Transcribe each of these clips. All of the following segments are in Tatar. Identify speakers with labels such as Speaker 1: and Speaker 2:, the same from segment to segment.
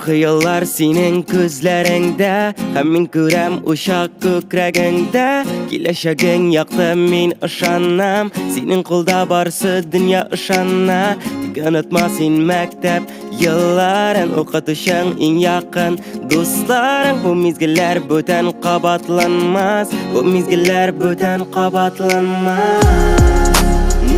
Speaker 1: Хыяллар синең күзләреңдә, һәм мин күрәм ушак күкрәгеңдә. Киләчәгең якты, мин ышанам, синең кулда барсы дөнья ышана. Тик онытма син мәктәп елларын, укытучың иң якын дусларың. Бу мизгелләр бүтән кабатланмас, бу мизгелләр бүтән кабатланмас.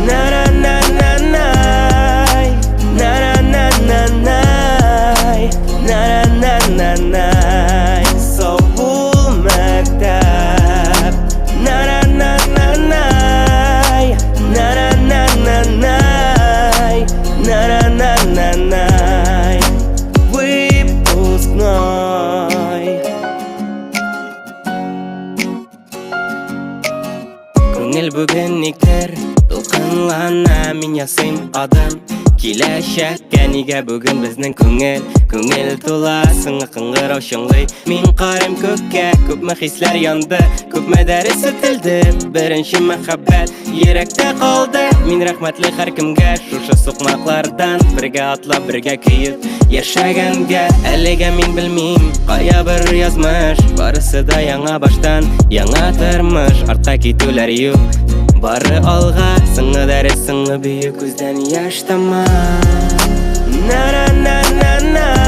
Speaker 1: На-на-на-на-най, на-на-на-на-най, на-на-на-на-най. Саубул мәктәп. На-на-на-на-най, на-на-на-на-най, на-на-на-на-най. Выпускной. Күңел бүген никтер дулкынлана, мин ясыйм адым киләчәккә. Нигә бүген безнең күңел тула, сыңгы кыңгырау шыңлый. Мин карыйм күккә, күпме хисләр янды, күпме дәрес үтелде. Беренче мәхәббәт йөрәктә калды. Мин рәхмәтле һәркемгә шушы сукмаклардан, бергә атлап, бергә көеп яшәгәнгә. Әлегә мин белмим кая бер язмыш, барысы да яңа баштан, яңа тормыш. Артка китүләр юк, бары алга, сыңгы дәрес, сыңгы бөек, күздән яшь тама. На-на-на-на-на.